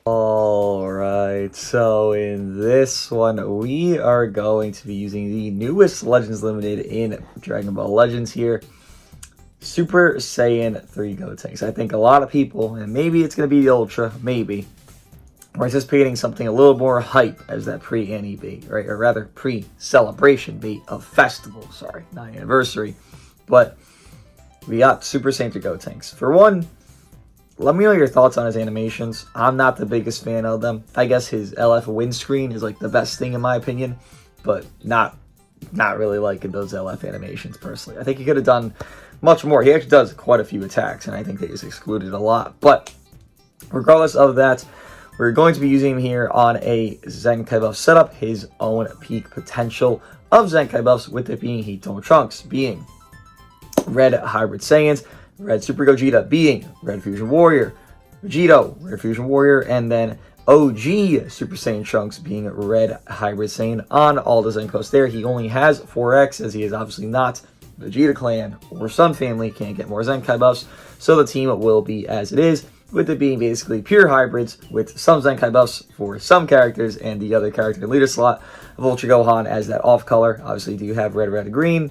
Alright, so in this one, we are going to be using the newest Legends Limited in Dragon Ball Legends here. Super Saiyan 3 GOTENKS. I think a lot of people, and maybe it's going to be the Ultra, maybe, we're anticipating something a little more hype as that pre-Annie be, right? Or rather, pre-celebration be of festival, sorry, not anniversary. But we got Super Saiyan 3 GOTENKS. For one, let me know your thoughts on his animations. I'm not the biggest fan of them. I guess his LF windscreen is like the best thing in my opinion, but not really liking those LF animations personally. I think he could have done much more. He actually does quite a few attacks, and I think that he's excluded a lot. But regardless of that, we're going to be using him here on a Zenkai buff setup, his own peak potential of Zenkai buffs, with it being Hitome Trunks, being Red Hybrid Saiyans, Red Super Gogeta being Red Fusion Warrior, Vegito, Red Fusion Warrior, and then OG Super Saiyan Trunks being Red Hybrid Saiyan on all the Zenkos there. He only has 4X, as he is obviously not Vegeta Clan or Sun Family, can't get more Zenkai buffs, so the team will be as it is, with it being basically pure hybrids with some Zenkai buffs for some characters and the other character leader slot of Ultra Gohan as that off color. Obviously, do you have red, red, green?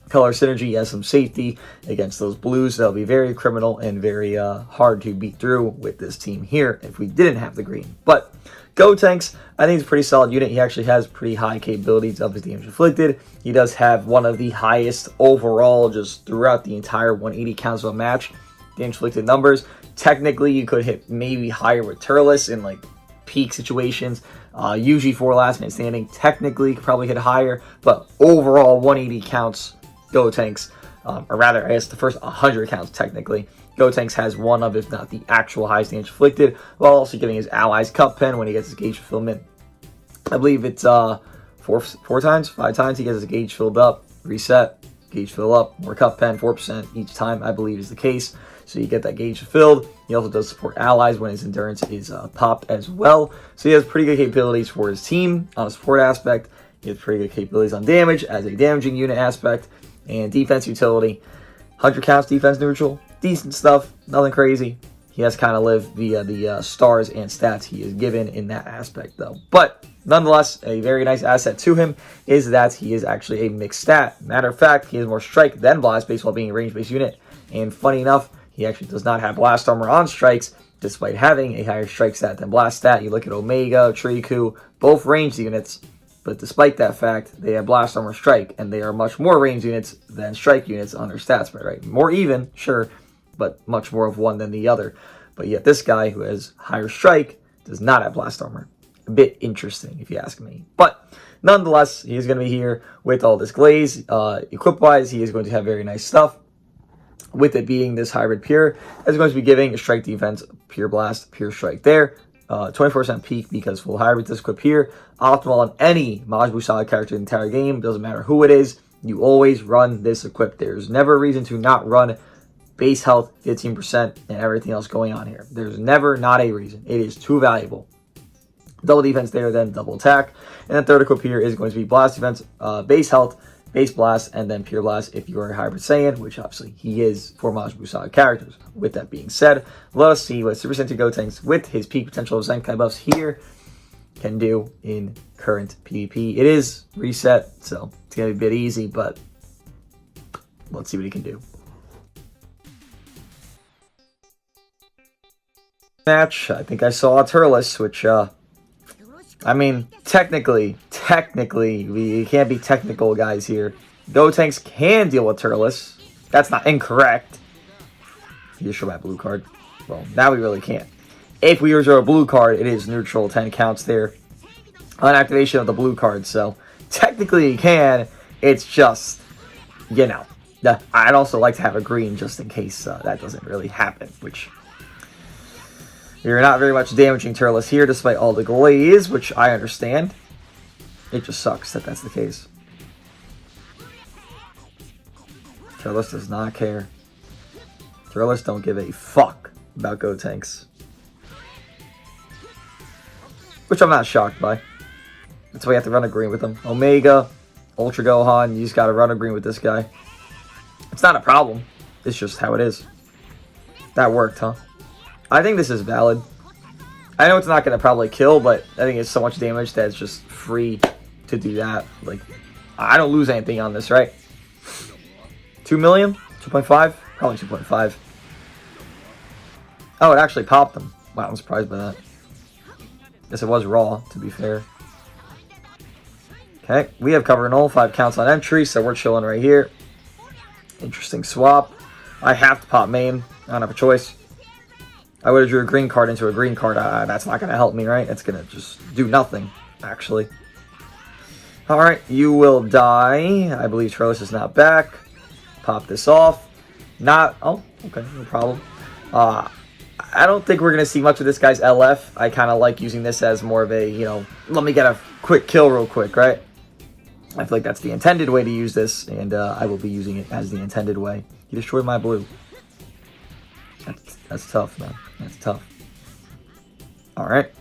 Color synergy has some safety against those blues. That'll be very criminal and very hard to beat through with this team here if we didn't have the green. But GOTENKS, I think it's a pretty solid unit. He actually has pretty high capabilities of his damage inflicted. He does have one of the highest overall, just throughout the entire 180 counts of a match, damage inflicted numbers. Technically, you could hit maybe higher with Turles in like peak situations. Usually for last man standing, technically could probably hit higher, but overall 180 counts. GOTENKS, or rather, I guess the first 100 counts technically, GOTENKS has one of, if not the actual highest damage inflicted, while also giving his allies cup pen when he gets his gauge fulfillment. I believe it's 5 times he gets his gauge filled up, reset, gauge fill up, more cup pen, 4% each time, I believe is the case. So you get that gauge filled. He also does support allies when his endurance is popped as well. So he has pretty good capabilities for his team on a support aspect. He has pretty good capabilities on damage as a damaging unit aspect. And defense utility, 100 counts defense neutral, decent stuff, nothing crazy. He has kind of lived via the stars and stats he is given in that aspect though. But nonetheless, a very nice asset to him is that he is actually a mixed stat. Matter of fact, he has more strike than blast base while being a range based unit. And funny enough, he actually does not have blast armor on strikes, despite having a higher strike stat than blast stat. You look at Omega, Triku, both ranged units. But despite that fact, they have blast armor strike, and they are much more range units than strike units on their stat spread, right? More even, sure, but much more of one than the other. But yet this guy who has higher strike does not have blast armor. A bit interesting, if you ask me. But nonetheless, he is going to be here with all this glaze. Equip-wise, he is going to have very nice stuff. With it being this hybrid pure, it's going to be giving a strike defense, pure blast, pure strike there. 24% peak because full hybrid this equip here. Optimal on any Majin Buu Saga character in the entire game. Doesn't matter who it is. You always run this equip. There's never a reason to not run base health 15% and everything else going on here. There's never not a reason. It is too valuable. Double defense there, then double attack. And then third equip here is going to be blast defense, base health, base blast, and then pure blast if you are a hybrid Saiyan, which obviously he is for Majin Buu Saga characters. With that being said, let us see what Super Saiyan 2 GOTENKS with his peak potential of Zenkai buffs here can do in current PvP. It is reset, so it's going to be a bit easy, but let's see what he can do. Match, I think I saw Turles, which, I mean, technically, we can't be technical guys here. GOTENKS can deal with Turles. That's not incorrect. You just show my blue card. Well, now we really can't. If we were to draw a blue card, it is neutral, 10 counts there on activation of the blue card. So technically he can. It's just, you know, I'd also like to have a green just in case that doesn't really happen, which you're not very much damaging Turles here despite all the glaze, which I understand. It just sucks that that's the case. Turles does not care. Turles don't give a fuck about GOTENKS. Which I'm not shocked by. That's why you have to run a green with him. Omega, Ultra Gohan, you just gotta run a green with this guy. It's not a problem. It's just how it is. That worked, huh? I think this is valid. I know it's not gonna probably kill, but I think it's so much damage that it's just free to do that. Like, I don't lose anything on this, right? 2 million? 2.5? Probably 2.5. Oh, it actually popped them. Wow, I'm surprised by that. Guess it was raw, to be fair. Okay, we have cover null, 5 counts on entry, so we're chilling right here. Interesting swap. I have to pop main. I don't have a choice. I would have drew a green card into a green card. That's not going to help me, right? It's going to just do nothing, actually. Alright, you will die. I believe Turles is not back. Pop this off. Not... Oh, okay, no problem. I don't think we're going to see much of this guy's LF. I kind of like using this as more of a, you know, let me get a quick kill real quick, right? I feel like that's the intended way to use this, and I will be using it as the intended way. He destroyed my blue. That's tough, man. That's tough. Alright.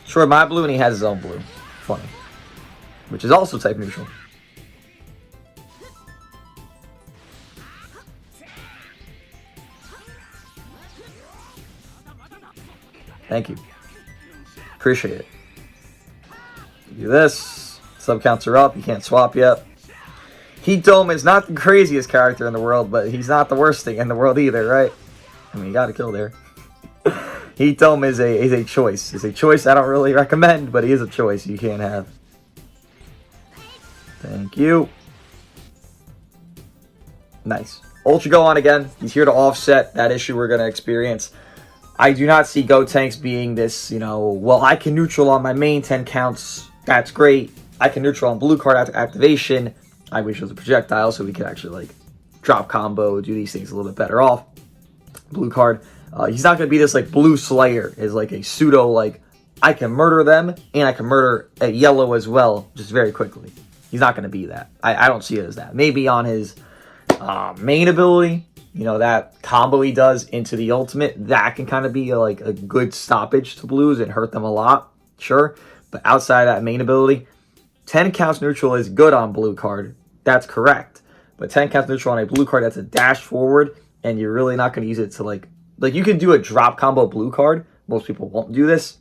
Destroyed my blue, and he has his own blue. Funny. Which is also type neutral. Thank you. Appreciate it. Do this. Sub counts are up. You can't swap yet. Heat Dome is not the craziest character in the world, but he's not the worst thing in the world either, right? I mean, you got to kill there. Heat Dome is a choice. It's a choice I don't really recommend, but he is a choice you can't have. Thank you. Nice. Ultra Gohan again. He's here to offset that issue we're going to experience. I do not see GOTENKS being this, you know, well, I can neutral on my main 10 counts. That's great. I can neutral on blue card after activation. I wish it was a projectile so we could actually, like, drop combo, do these things a little bit better off. Blue card. He's not going to be this, like, blue slayer is like a pseudo, like, I can murder them and I can murder a yellow as well just very quickly. He's not going to be that. I don't see it as that. Maybe on his main ability, you know, that combo he does into the ultimate, that can kind of be like a good stoppage to blues and hurt them a lot, sure. But outside of that main ability, 10 counts neutral is good on blue card. That's correct. But 10 counts neutral on a blue card, that's a dash forward, and you're really not going to use it to like you can do a drop combo blue card. Most people won't do this.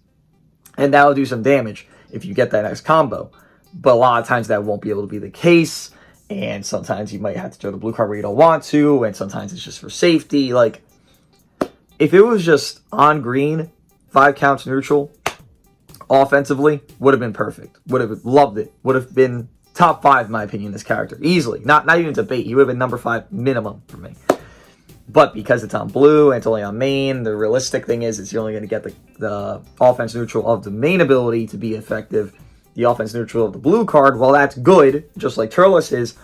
And that'll do some damage if you get that next combo. But a lot of times that won't be able to be the case. And sometimes you might have to throw the blue card where you don't want to. And sometimes it's just for safety. Like, if it was just on green, 5 counts neutral, offensively, would have been perfect. Would have loved it. Would have been top 5, in my opinion, this character. Easily. Not even debate. He would have been number 5 minimum for me. But because it's on blue and it's only on main, the realistic thing is you're only going to get the offense neutral of the main ability to be effective. The offense neutral of the blue card, while that's good, just like Turles is,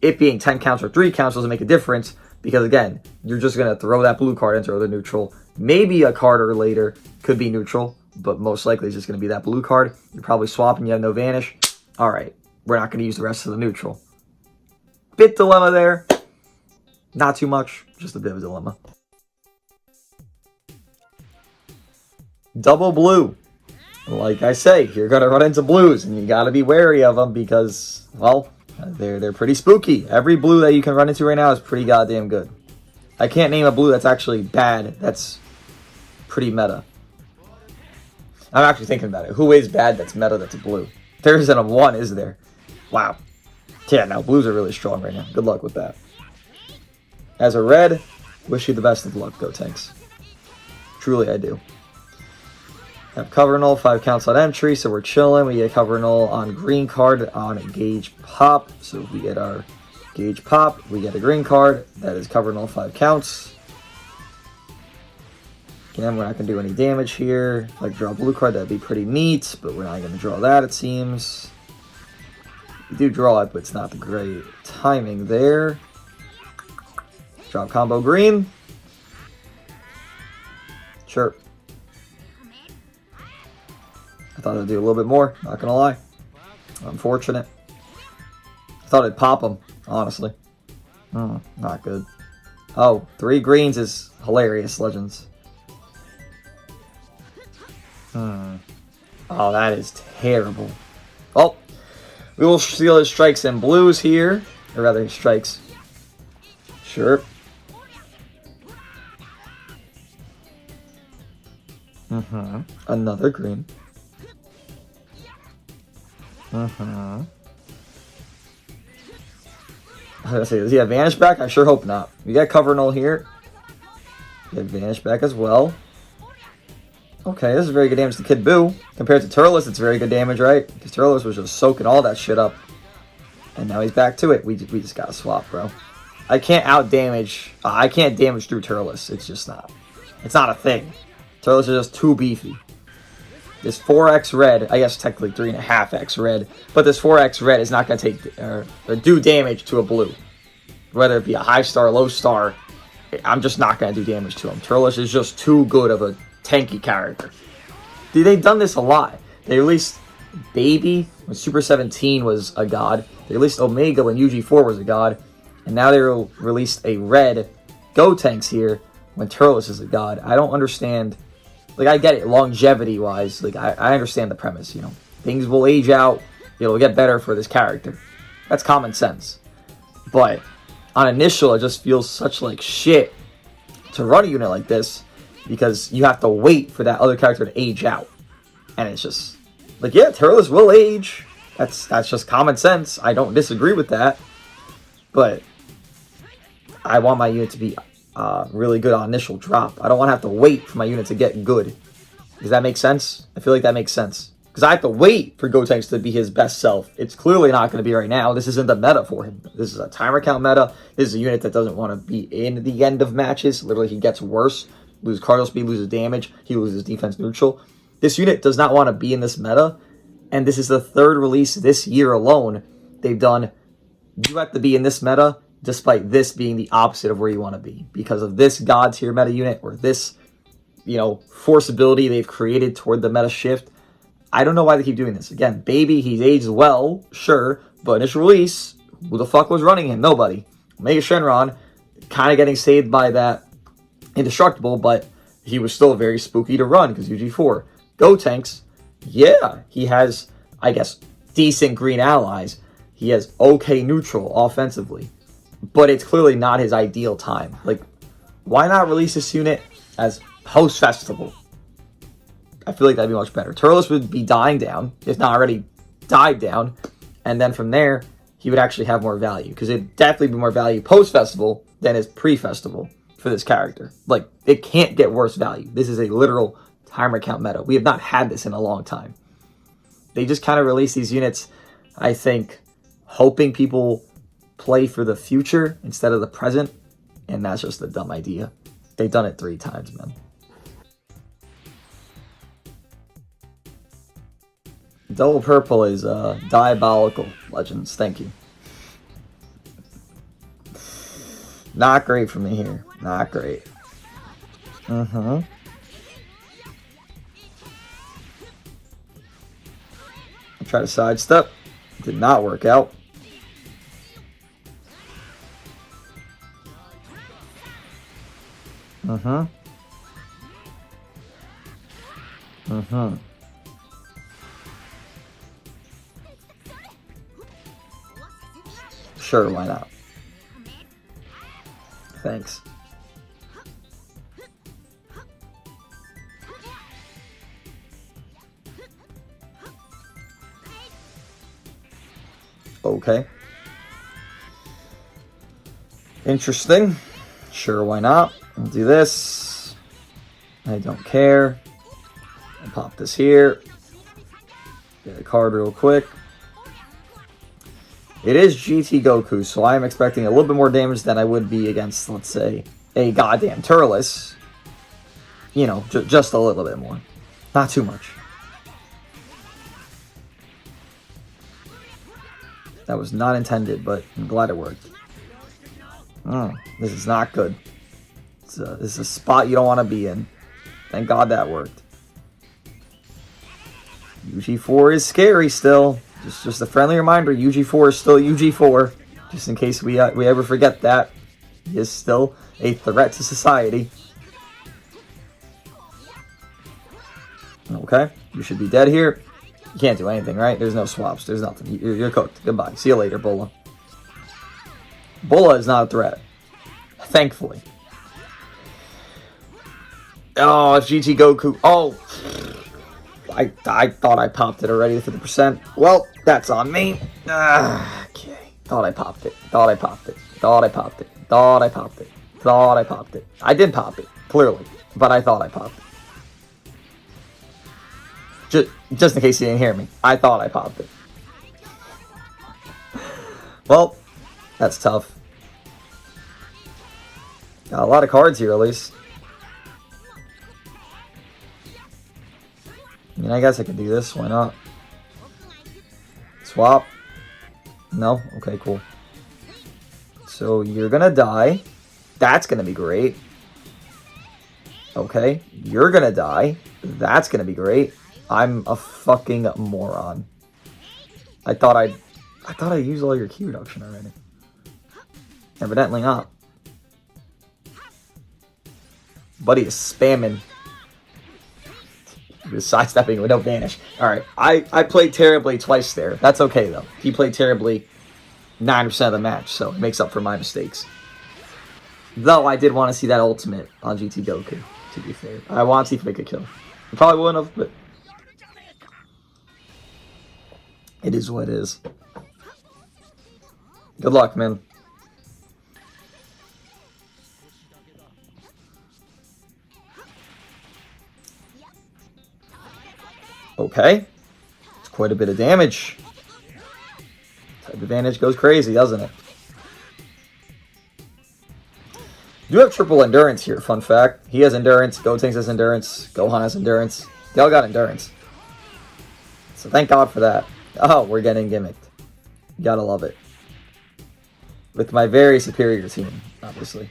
it being 10 counts or 3 counts doesn't make a difference because, again, you're just going to throw that blue card and throw the neutral. Maybe a card or later could be neutral, but most likely it's just going to be that blue card. You're probably swapping, you have no vanish. All right, we're not going to use the rest of the neutral. Bit dilemma there. Not too much, just a bit of a dilemma. Double blue. Like I say, you're going to run into blues, and you got to be wary of them because, well, they're pretty spooky. Every blue that you can run into right now is pretty goddamn good. I can't name a blue that's actually bad. That's pretty meta. I'm actually thinking about it. Who is bad that's meta that's a blue? There isn't a one, is there? Wow. Yeah, no, blues are really strong right now. Good luck with that. As a red, wish you the best of luck, GOTENKS. Truly, I do. Have cover null, 5 counts on entry, so we're chilling. We get cover null on green card on gauge pop. So if we get our gauge pop, we get a green card. That is cover null, 5 counts. Again, we're not going to do any damage here. If I draw a blue card, that'd be pretty neat, but we're not going to draw that, it seems. We do draw it, but it's not the great timing there. Drop combo green. Sure. I thought it'd do a little bit more, not gonna lie. Unfortunate. I thought it'd pop him, honestly. Not good. Oh, 3 greens is hilarious, Legends. Oh, that is terrible. Oh, we will steal his strikes and blues here. Or rather, strikes. Sure. Another green. I was gonna say, does he have Vanish back? I sure hope not. We got Cover Null here. We have Vanish back as well. Okay, this is very good damage to Kid Buu. Compared to Turles, it's very good damage, right? Because Turles was just soaking all that shit up. And now he's back to it. We just gotta swap, bro. I can't out-damage. I can't damage through Turles. It's just not. It's not a thing. Turles are just too beefy. This 4x red, I guess technically 3.5x red, but this 4x red is not going to take or do damage to a blue. Whether it be a high star, low star, I'm just not going to do damage to him. Turles is just too good of a tanky character. They've done this a lot. They released Baby when Super 17 was a god. They released Omega when UG4 was a god. And now they released a red GOTENKS here when Turles is a god. I don't understand. Like, I get it, longevity-wise. Like, I understand the premise, you know. Things will age out. It'll get better for this character. That's common sense. But on initial, it just feels such, like, shit to run a unit like this because you have to wait for that other character to age out. And it's just, like, yeah, Turles will age. That's just common sense. I don't disagree with that. But I want my unit to be really good on initial drop. I don't want to have to wait for my unit to get good. Does that make sense? I feel like that makes sense. Because I have to wait for GOTENKS to be his best self. It's clearly not going to be right now. This isn't the meta for him. This is a timer count meta. This is a unit that doesn't want to be in the end of matches. Literally, he gets worse. Loses cardinal speed, loses damage. He loses defense neutral. This unit does not want to be in this meta. And this is the 3rd release this year alone they've done. You have to be in this meta, despite this being the opposite of where you want to be. Because of this god tier meta unit, or this, you know, force ability they've created toward the meta shift. I don't know why they keep doing this. Again, Baby, he's aged well, sure, but initial release, who the fuck was running him? Nobody. Omega Shenron, kind of getting saved by that Indestructible, but he was still very spooky to run because UG4. GOTENKS, yeah, he has, I guess, decent green allies. He has okay neutral offensively. But it's clearly not his ideal time. Like, why not release this unit as post-festival? I feel like that'd be much better. Turles would be dying down, if not already died down. And then from there, he would actually have more value. Because it'd definitely be more value post-festival than is pre-festival for this character. Like, it can't get worse value. This is a literal timer count meta. We have not had this in a long time. They just kind of release these units, I think, hoping people play for the future instead of the present, and that's just a dumb idea. They've done it 3 times, man. Double purple is diabolical, Legends. Thank you. Not great for me here. Not great. I tried to sidestep. Did not work out. Sure, why not? Thanks. Okay. Interesting. Sure, why not? I'll do this. I don't care. I'll pop this here. Get a card real quick. It is GT Goku, so I am expecting a little bit more damage than I would be against, let's say, a goddamn Turles. You know, just a little bit more. Not too much. That was not intended, but I'm glad it worked. This is not good. This is a spot you don't want to be in. Thank God that worked. UG4 is scary still. Just a friendly reminder, UG4 is still UG4. Just in case we ever forget that. He is still a threat to society. Okay, you should be dead here. You can't do anything, right? There's no swaps. There's nothing. You're cooked. Goodbye. See you later, Bulla. Bulla is not a threat. Thankfully. Oh, it's GT Goku. Oh. I thought I popped it already at 50%. Well, that's on me. Okay. Thought I popped it. Thought I popped it. Thought I popped it. Thought I popped it. Thought I popped it. I did pop it, clearly. But I thought I popped it. Just in case you didn't hear me. I thought I popped it. Well, that's tough. Got a lot of cards here, at least. I mean, I guess I could do this. Why not? Swap. No? Okay, cool. So you're gonna die. That's gonna be great. Okay. You're gonna die. That's gonna be great. I'm a fucking moron. I thought I used all your key reduction already. Evidently not. Buddy is spamming. He was sidestepping with no vanish. Alright, I played terribly twice there. That's okay though. He played terribly 9% of the match, so it makes up for my mistakes. Though I did want to see that ultimate on GT Goku, to be fair. I want to see if they could kill. I probably wouldn't have, but it is what it is. Good luck, man. Okay. It's quite a bit of damage. Type advantage goes crazy, doesn't it? You have triple endurance here, fun fact. He has endurance, Gotenks has endurance, Gohan has endurance. They all got endurance. So thank God for that. Oh, we're getting gimmicked. You gotta love it. With my very superior team, obviously.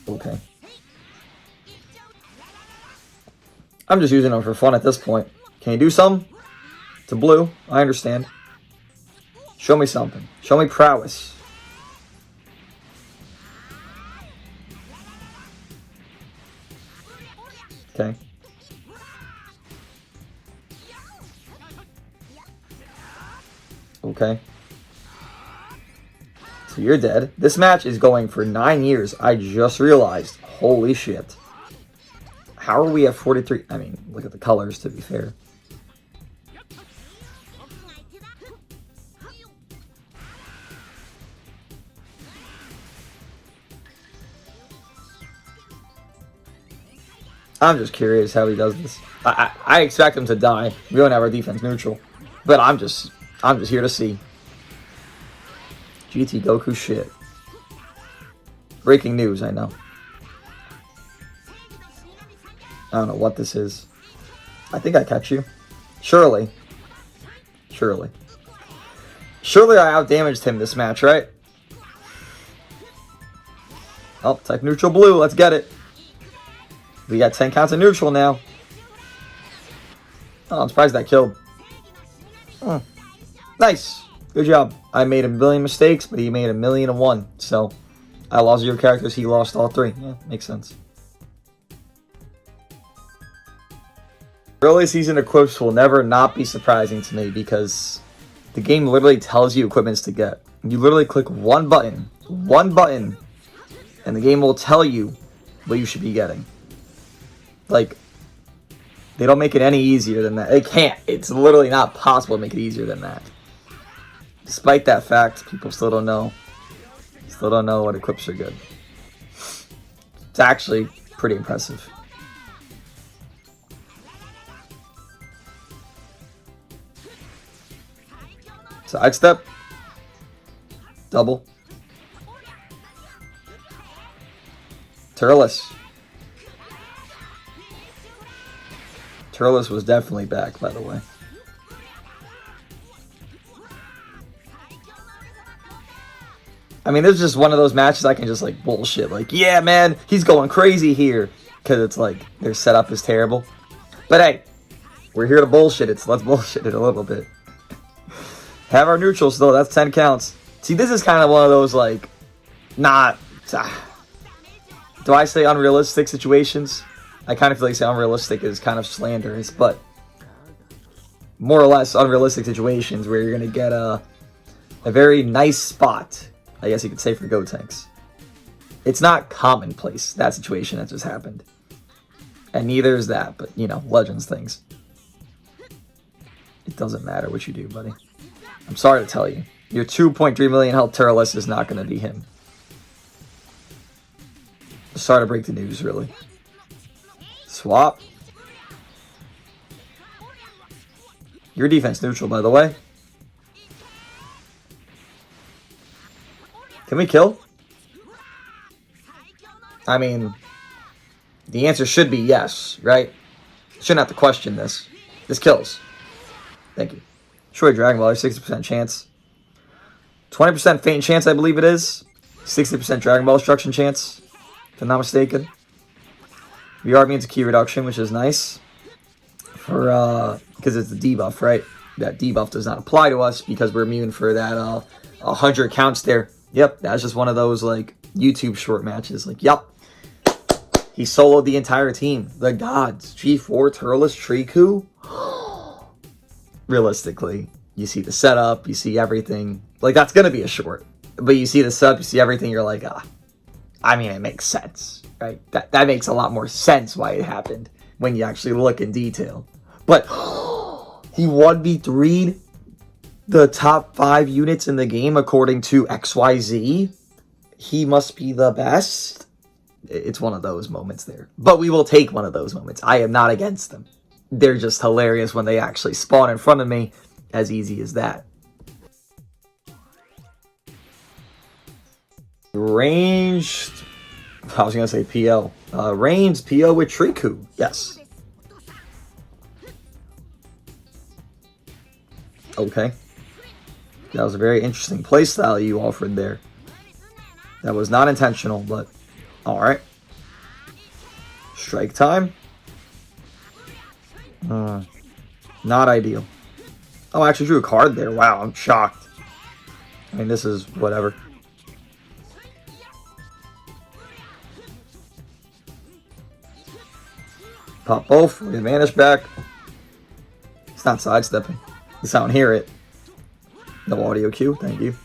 Okay. I'm just using them for fun at this point. Can you do something? To blue, I understand. Show me something. Show me prowess. Okay. Okay. So you're dead. This match is going for 9 years. I just realized. Holy shit. How are we at 43? I mean, look at the colors, to be fair. I'm just curious how he does this. I expect him to die. We don't have our defense neutral. But I'm just here to see. GT Goku shit. Breaking news, I know. I don't know what this is. I think I catch you. Surely. Surely. Surely I outdamaged him this match, right? Oh, type neutral blue. Let's get it. We got 10 counts of neutral now. Oh, I'm surprised that killed. Oh, nice. Good job. I made a million mistakes, but he made 1,000,001. So, I lost 0 characters. He lost all 3. Yeah, makes sense. Early season equips will never not be surprising to me because the game literally tells you equipments to get. You literally click one button, and the game will tell you what you should be getting. Like, they don't make it any easier than that. They can't. It's literally not possible to make it easier than that. Despite that fact, people still don't know. Still don't know what equips are good. It's actually pretty impressive. Sidestep. Double. Turles. Turles was definitely back, by the way. I mean, this is just one of those matches I can just, like, bullshit. Like, yeah, man, he's going crazy here. Because it's like, their setup is terrible. But hey, we're here to bullshit it, so let's bullshit it a little bit. Have our neutrals, though. That's 10 counts. See, this is kind of one of those, like, not... do I say unrealistic situations? I kind of feel like saying unrealistic is kind of slanderous, but more or less unrealistic situations where you're going to get a very nice spot, I guess you could say, for GOTENKS. It's not commonplace, that situation that just happened. And neither is that, but, you know, Legends things. It doesn't matter what you do, buddy. I'm sorry to tell you. Your 2.3 million health Turles is not going to be him. Sorry to break the news, really. Swap. Your defense neutral, by the way. Can we kill? I mean, the answer should be yes, right? Shouldn't have to question this. This kills. Thank you. Destroy Dragon Ball, 60% chance. 20% faint chance, I believe it is. 60% Dragon Ball destruction chance, if I'm not mistaken. VR means a key reduction, which is nice. For because it's the debuff, right? That debuff does not apply to us because we're immune for that 100 counts there. Yep, that's just one of those like YouTube short matches. Like, yep. He soloed the entire team. The gods. G4, Turles, Triku. Realistically, you see the setup, you see everything. Like, that's going to be a short. But you see the setup, you see everything, you're like, ah. I mean, it makes sense, right? That makes a lot more sense why it happened when you actually look in detail. But he 1v3'd the top 5 units in the game according to XYZ. He must be the best. It's one of those moments there. But we will take one of those moments. I am not against them. They're just hilarious when they actually spawn in front of me. As easy as that. Ranged... I was going to say PO. Ranged PO with Triku. Yes. Okay. That was a very interesting playstyle you offered there. That was not intentional, but... Alright. Strike time. Not ideal. Oh, I actually drew a card there. Wow, I'm shocked. I mean, this is whatever. Pop both. We advantage back. It's not sidestepping. You don't hear it. No audio cue. Thank you.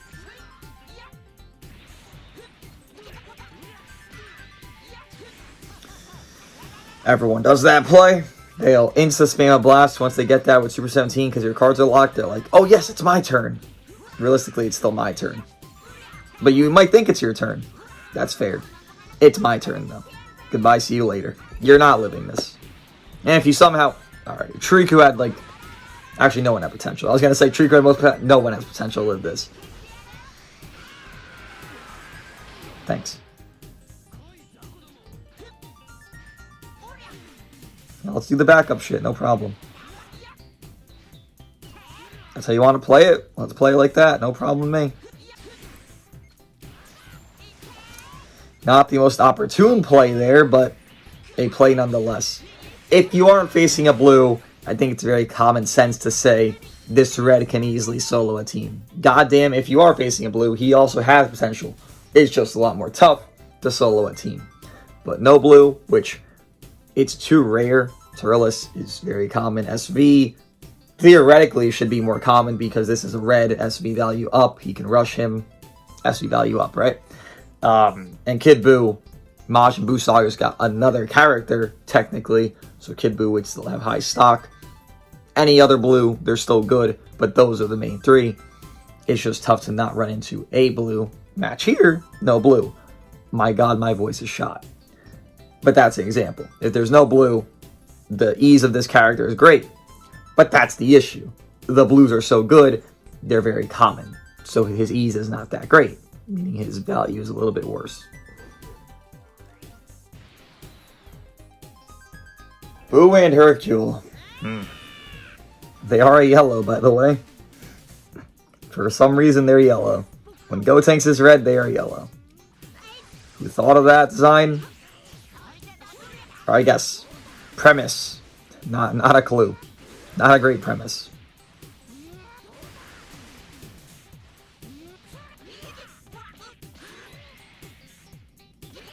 Everyone does that play. They'll insta-spam a blast once they get that with Super 17 because your cards are locked. They're like, oh yes, it's my turn. Realistically, it's still my turn. But you might think it's your turn. That's fair. It's my turn, though. Goodbye, see you later. You're not living this. And if you somehow... Alright, Triku had, like... Actually, no one had potential. I was going to say Triku had most potential. No one has potential to live this. Thanks. Now let's do the backup shit, no problem. That's how you want to play it? Let's play it like that, no problem with me. Not the most opportune play there, but a play nonetheless. If you aren't facing a blue, I think it's very common sense to say this red can easily solo a team. Goddamn, if you are facing a blue, he also has potential. It's just a lot more tough to solo a team. But no blue, which it's too rare. Turles is very common. SV theoretically should be more common because this is a red SV value up. He can rush him. SV value up, right? And Kid Buu, Majin Buu Saga's got another character, technically. So Kid Buu would still have high stock. Any other blue, they're still good. But those are the main 3. It's just tough to not run into a blue. Match here, no blue. My God, my voice is shot. But that's an example. If there's no blue, the ease of this character is great. But that's the issue. The blues are so good, they're very common. So his ease is not that great, meaning his value is a little bit worse. Buu and Hercule. They are a yellow, by the way. For some reason, they're yellow. When Gotenks is red, they are yellow. Who thought of that design? Or I guess premise. Not a clue. Not a great premise.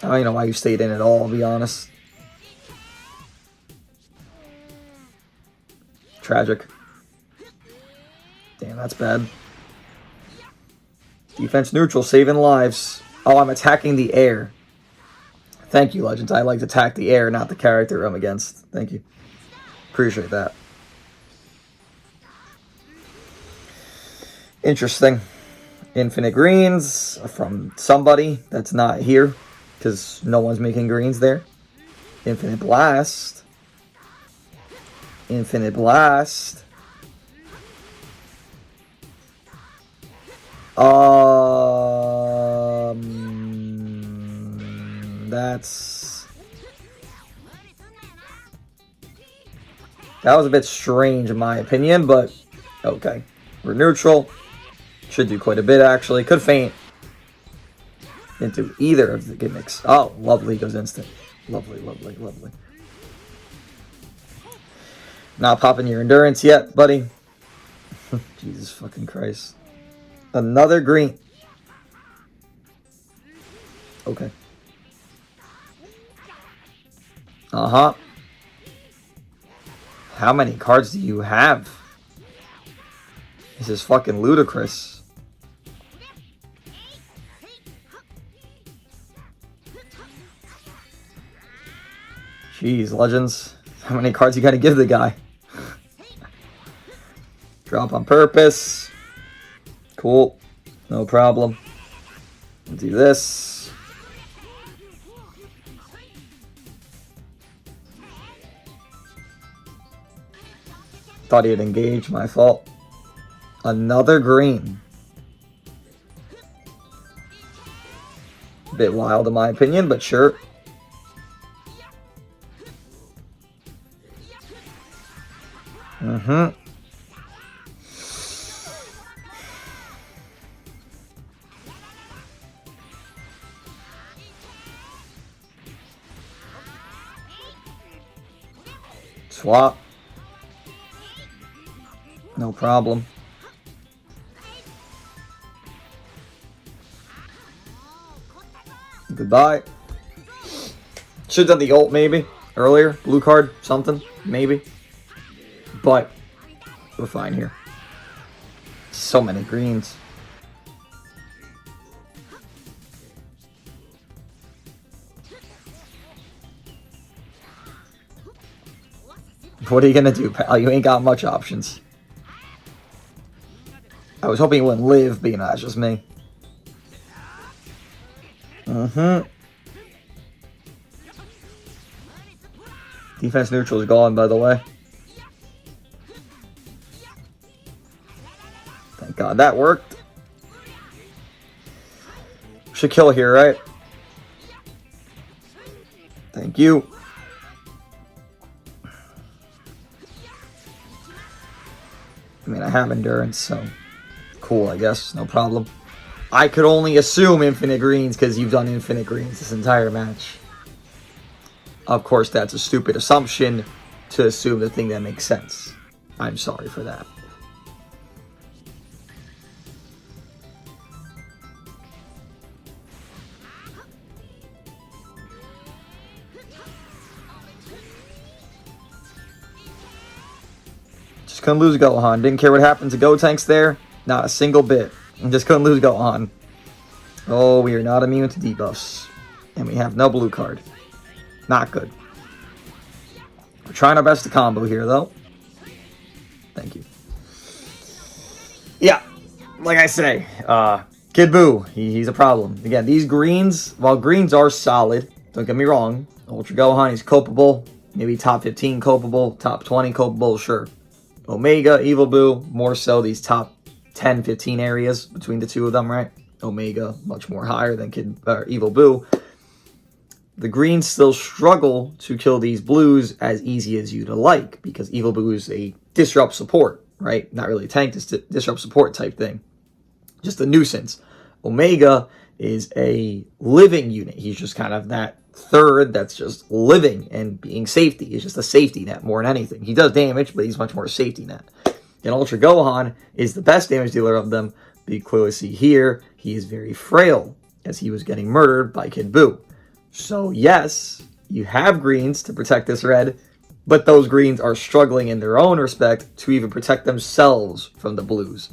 I don't even know why you stayed in at all, to be honest. Tragic. Damn, that's bad. Defense neutral, saving lives. Oh, I'm attacking the air. Thank you, Legends. I like to attack the air, not the character I'm against. Thank you. Appreciate that. Interesting. Infinite greens from somebody that's not here, because no one's making greens there. Infinite blast. Infinite blast. That was a bit strange in my opinion, but okay. We're neutral. Should do quite a bit actually. Could feint into either of the gimmicks. Oh, lovely, goes instant. Lovely, lovely, lovely. Not popping your endurance yet, buddy. Jesus fucking Christ. Another green. Okay. Uh-huh. How many cards do you have? This is fucking ludicrous. Jeez, Legends. How many cards you gotta give the guy? Drop on purpose. Cool. No problem. We'll do this. Thought he had engaged. My fault. Another green. A bit wild in my opinion, but sure. Mm-hmm. Swap. No problem. Goodbye. Should have done the ult maybe earlier. Blue card, something, maybe. But we're fine here. So many greens. What are you gonna do, pal? You ain't got much options. I was hoping he wouldn't live, but you know, that's just me. Mm-hmm. Defense neutral is gone, by the way. Thank God that worked. Should kill here, right? Thank you. I mean, I have endurance, so cool, I guess. No problem. I could only assume infinite greens because you've done infinite greens this entire match. Of course, that's a stupid assumption to assume the thing that makes sense. I'm sorry for that. Just couldn't lose Gohan. Didn't care what happened to Gotenks there. Not a single bit. And just couldn't lose Gohan. Oh, we are not immune to debuffs. And we have no blue card. Not good. We're trying our best to combo here, though. Thank you. Yeah, like I say, Kid Buu, he's a problem. Again, these greens, while greens are solid, don't get me wrong. Ultra Gohan, he's culpable. Maybe top 15 culpable, top 20 culpable, sure. Omega, Evil Buu, more so these top 10, 15 areas between the two of them, right? Omega, much more higher than Evil Buu. The greens still struggle to kill these blues as easy as you'd like, because Evil Buu is a disrupt support, right? Not really a tank, just a disrupt support type thing. Just a nuisance. Omega is a living unit. He's just kind of that third that's just living and being safety. He's just a safety net more than anything. He does damage, but he's much more a safety net. And Ultra Gohan is the best damage dealer of them. But you clearly see here, he is very frail, as he was getting murdered by Kid Buu. So yes, you have greens to protect this red, but those greens are struggling in their own respect to even protect themselves from the blues.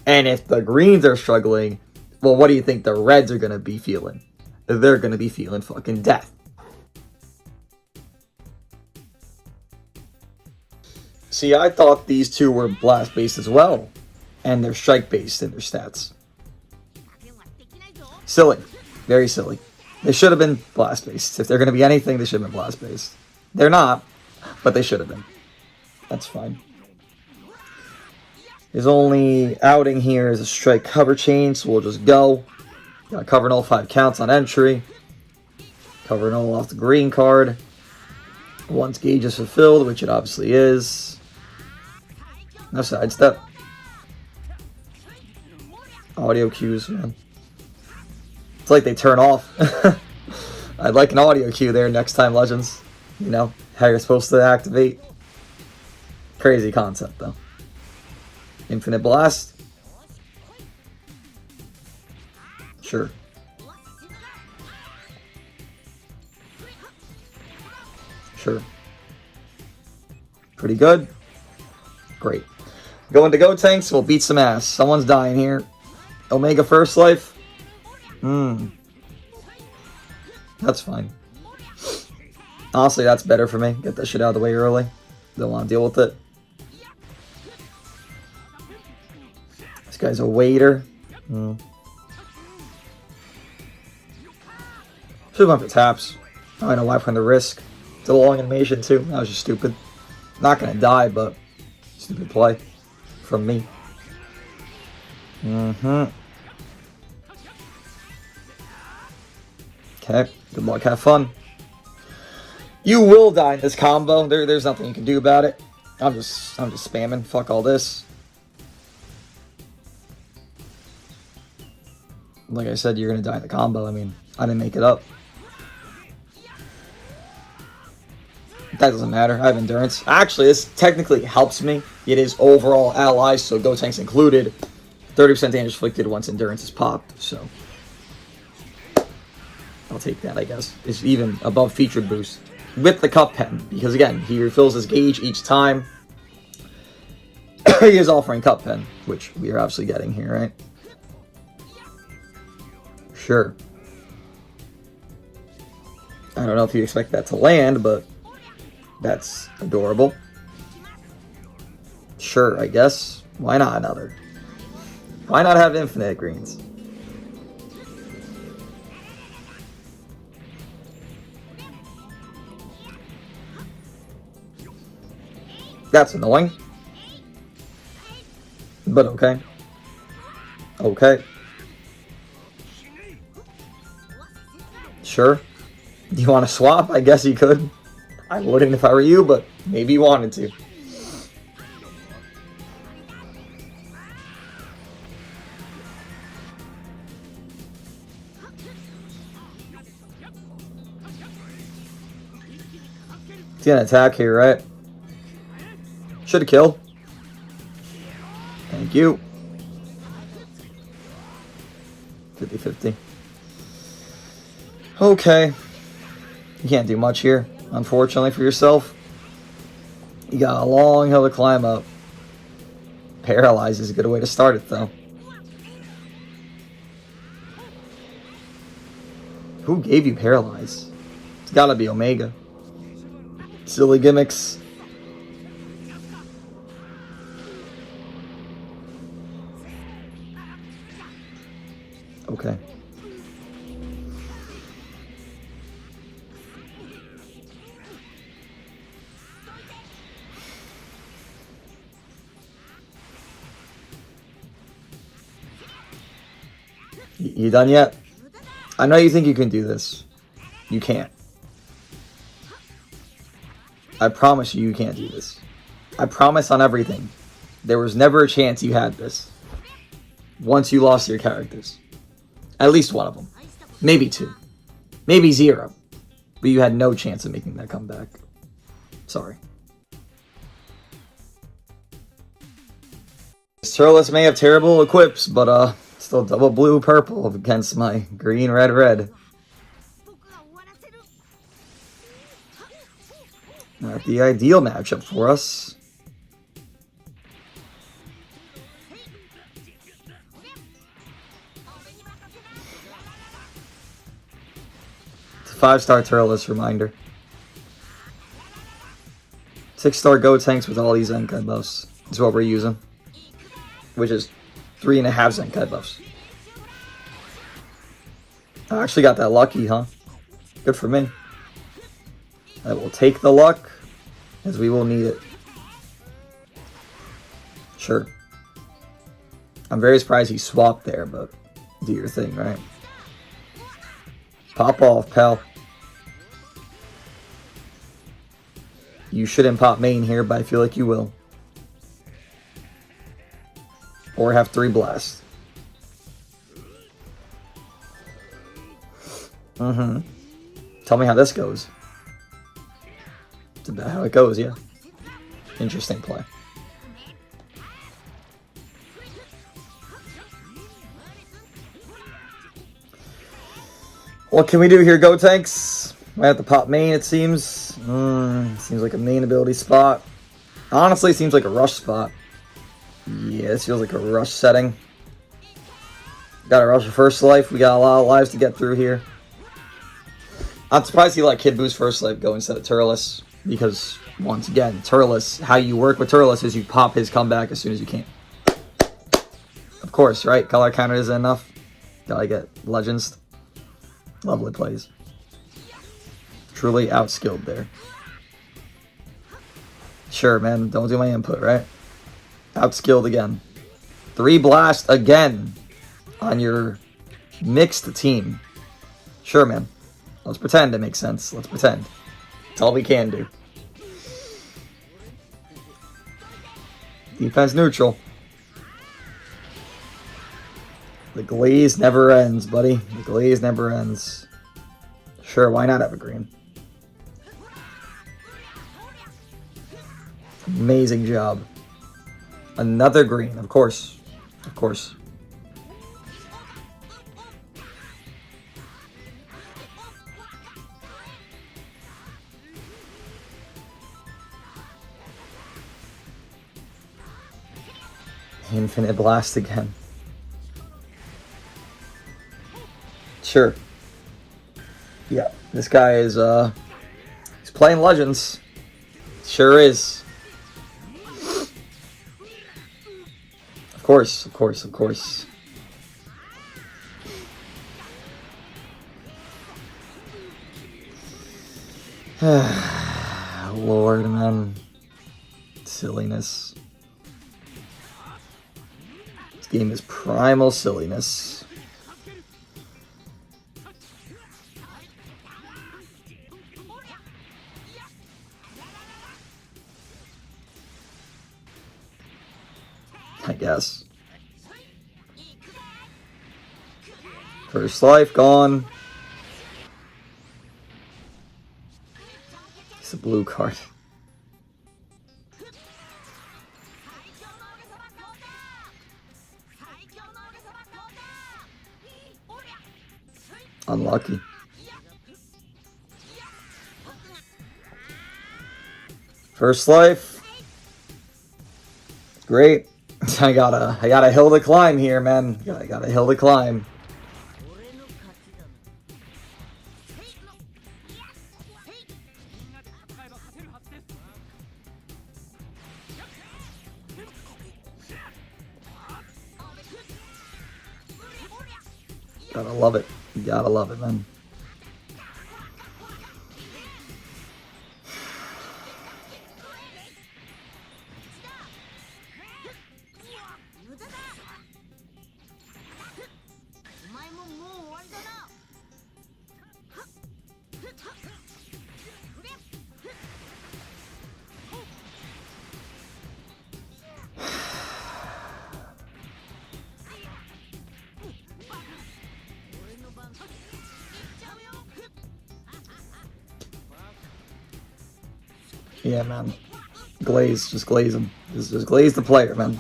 And if the greens are struggling, well, what do you think the reds are going to be feeling? They're going to be feeling fucking death. See, I thought these two were blast-based as well, and they're strike-based in their stats. Silly. Very silly. They should have been blast-based. If they're going to be anything, they should have been blast-based. They're not, but they should have been. That's fine. His only outing here is a strike cover change, so we'll just go. Got cover null 5 counts on entry. Cover null off the green card. Once gauge is fulfilled, which it obviously is. No sidestep. Audio cues, man. It's like they turn off. I'd like an audio cue there next time, Legends. You know, how you're supposed to activate. Crazy concept, though. Infinite Blast. Sure. Sure. Pretty good. Great. Going to GOTENKS, we'll beat some ass. Someone's dying here. Omega First Life. That's fine. Honestly, that's better for me. Get that shit out of the way early. Don't want to deal with it. This guy's a waiter. Should have gone for taps. I don't know why from the risk. It's a long animation too. That was just stupid. Not gonna die, but stupid play from me. Okay, good luck, have fun. You will die in this combo. There's nothing you can do about it. I'm just spamming. Fuck all this. Like I said, you're gonna die in the combo. I mean, I didn't make it up. That doesn't matter. I have endurance. Actually, this technically helps me. It is overall allies, so GOTENKS included. 30% damage inflicted once endurance is popped, so I'll take that, I guess. It's even above featured boost with the cup pen, because again, he refills his gauge each time. He is offering cup pen, which we are obviously getting here, right? Sure. I don't know if you expect that to land, but that's adorable. Sure, I guess. Why not another? Why not have infinite greens? That's annoying. But okay. Okay. Sure. Do you want to swap? I guess you could. I wouldn't if I were you, but maybe you wanted to. He's gonna attack here, right? Should have killed. Thank you. 50-50. Okay. You can't do much here, unfortunately for yourself. You got a long hill to climb up. Paralyze is a good way to start it, though. Who gave you Paralyze? It's gotta be Omega. Silly gimmicks. Okay. You done yet? I know you think you can do this. You can't. I promise you, you can't do this. I promise on everything. There was never a chance you had this. Once you lost your characters. At least one of them. Maybe two. Maybe zero. But you had no chance of making that comeback. Sorry. Turles may have terrible equips, but still double blue purple against my green red red. Not the ideal matchup for us. It's a 5-star Turles reminder. 6-star GOTENKS with all these Zenkai buffs is what we're using. Which is 3.5 Zenkai buffs. I actually got that lucky, huh? Good for me. I will take the luck, as we will need it. Sure. I'm very surprised he swapped there, but do your thing, right? Pop off, pal. You shouldn't pop main here, but I feel like you will. Or have 3 blasts. Tell me how this goes. It's about how it goes, yeah. Interesting play. What can we do here, GOTENKS? Might have to pop main, it seems. Seems like a main ability spot. Honestly, it seems like a rush spot. Yeah, this feels like a rush setting. Got to rush a first life. We got a lot of lives to get through here. I'm surprised he let Kid Boo's first life go instead of Turles. Because, once again, Turles, how you work with Turles is you pop his comeback as soon as you can. Of course, right? Color counter isn't enough. Gotta get Legends. Lovely plays. Truly outskilled there. Sure, man. Don't do my input, right? Outskilled again. 3 blast again on your mixed team. Sure, man. Let's pretend it makes sense. Let's pretend. That's all we can do. Defense neutral. The glaze never ends, buddy. The glaze never ends. Sure, why not have a green? Amazing job. Another green, of course. Of course. Infinite blast again. Sure. Yeah, this guy is he's playing Legends. Sure is. Of course, of course, of course. Lord, man. Silliness. This game is primal silliness. I guess. First life gone. It's a blue card. Unlucky. First life. Great. I got a hill to climb here, man. I got a hill to climb. Gotta love it. You gotta love it, man. Yeah, man. Glaze. Just glaze them. Just glaze the player, man.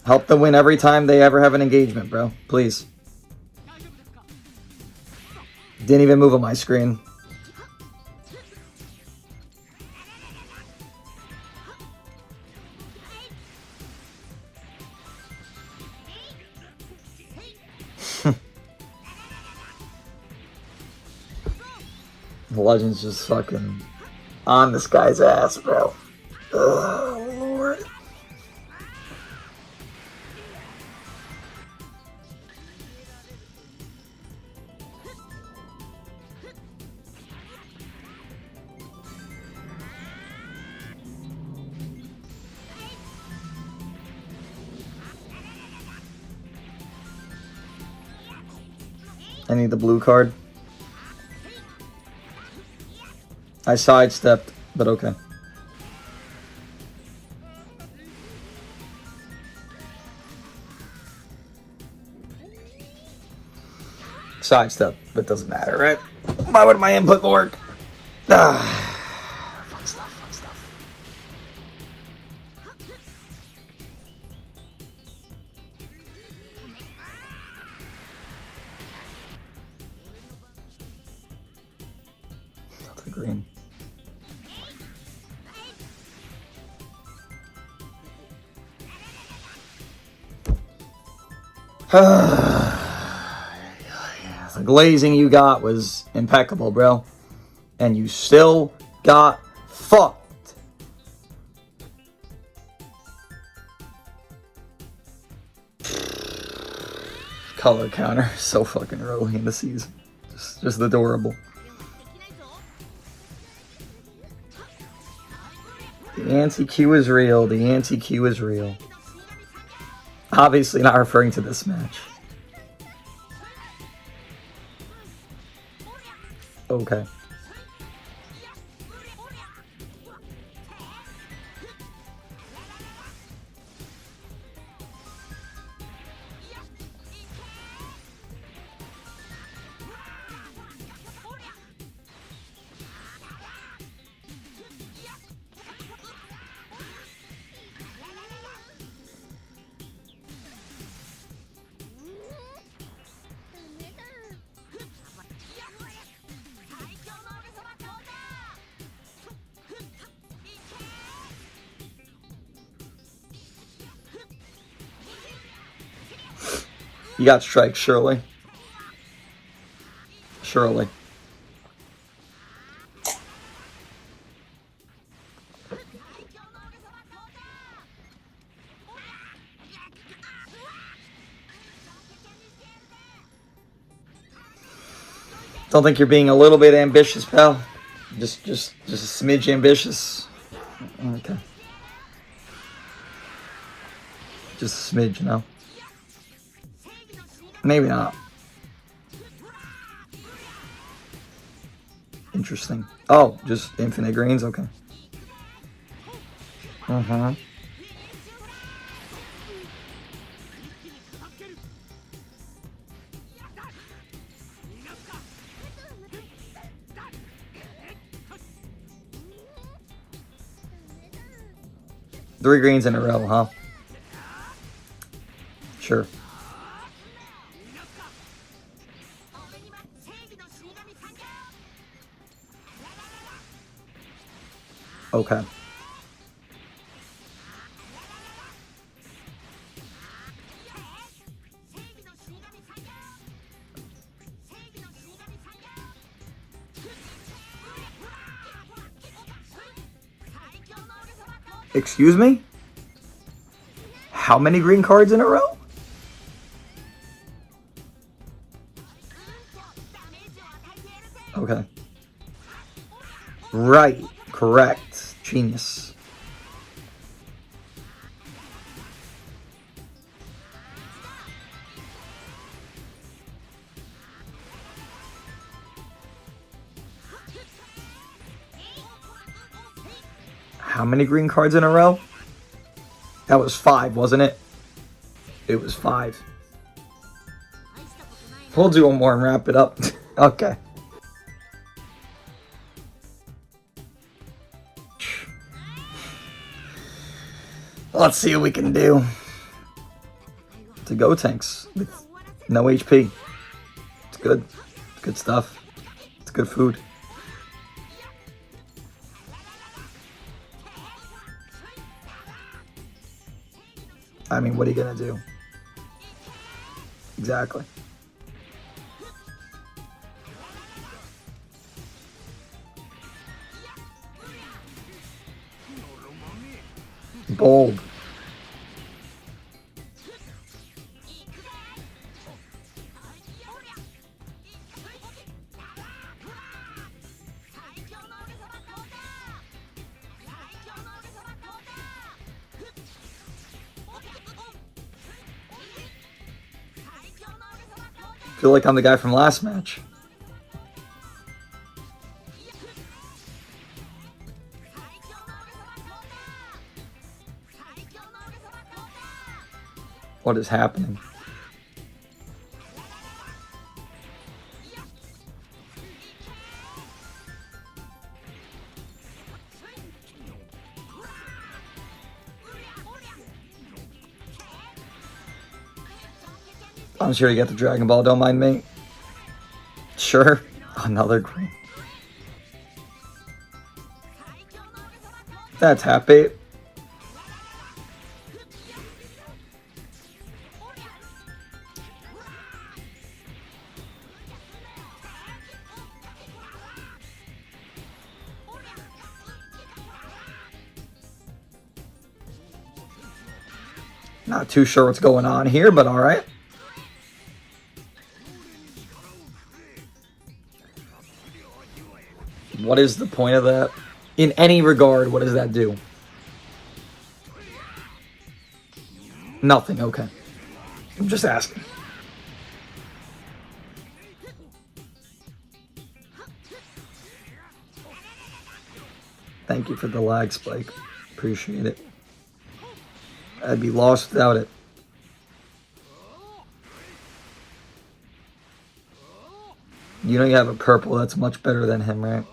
Help them win every time they ever have an engagement, bro. Please. Didn't even move on my screen. The Legend's just fucking on this guy's ass, bro. Oh, Lord. I need the blue card. I sidestepped, but okay. Sidestep, but doesn't matter, right? Why would my input work? Fun stuff, fun stuff. That's the green. The glazing you got was impeccable, bro. And you still got fucked. Color counter. So fucking early in the season. Just adorable. The anti-Q is real. The anti-Q is real. Obviously not referring to this match. Okay. You got strike, surely. Surely. Don't think you're being a little bit ambitious, pal. Just a smidge ambitious. Okay. Just a smidge, no? Maybe not. Interesting. Oh, just infinite greens? Okay. Uh-huh. Three greens in a row, huh? Sure. Okay. Excuse me? How many green cards in a row? Okay. Right. Correct. Genius. How many green cards in a row? That was 5, wasn't it? It was 5. We'll do one more and wrap it up. Okay. Let's see what we can do. It's a GOTENKS with no HP. It's good. It's good stuff. It's good food. I mean, what are you gonna do? Exactly. Bold. Feel like I'm the guy from last match. What is happening? I'm sure you get the Dragon Ball, don't mind me. Sure, another green. That's happy. Not too sure what's going on here, but all right. What is the point of that? In any regard, what does that do? Nothing, okay. I'm just asking. Thank you for the lag spike. Appreciate it. I'd be lost without it. You know you have a purple that's much better than him, right?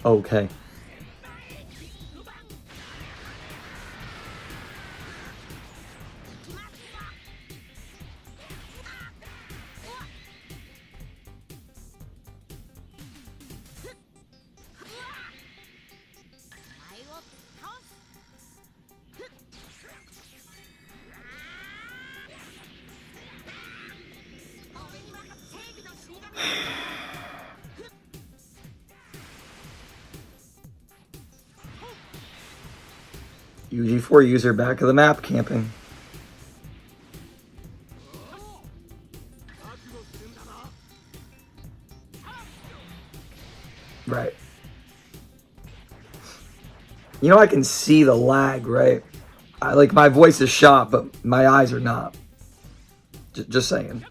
Okay. UG4 user back of the map camping. Right. You know I can see the lag, right? Like my voice is shot, but my eyes are not. Just saying.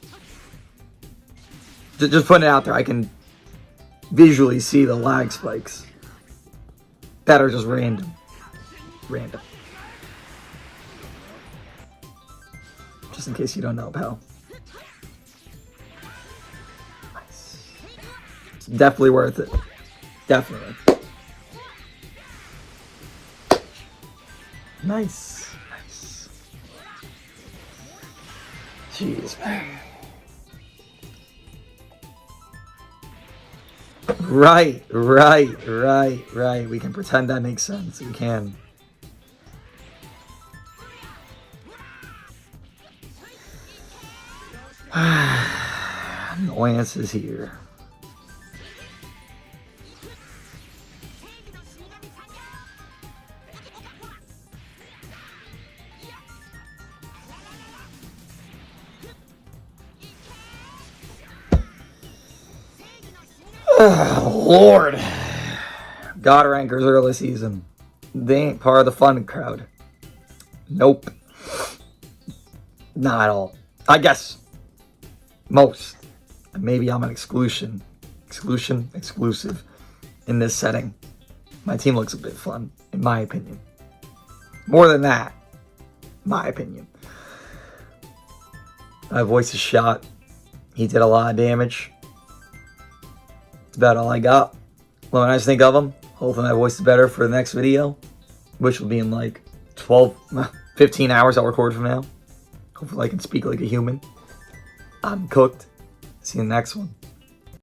Just putting it out there. I can visually see the lag spikes. That are just random. Random. Just in case you don't know, pal. Nice. It's definitely worth it. Definitely. Nice. Nice. Jeez, man. Right. We can pretend that makes sense. We can. Annoyances here. Oh, Lord. God rankers early season. They ain't part of the fun crowd. Nope. Not at all. I guess most. Maybe I'm an exclusive in this setting. My team looks a bit fun, in my opinion. More than that, my opinion. I voiced a shot. He did a lot of damage. That's about all I got. What I think of him. Hopefully my voice is better for the next video, which will be in like 15 hours I'll record from now. Hopefully I can speak like a human. I'm cooked. See you in the next one.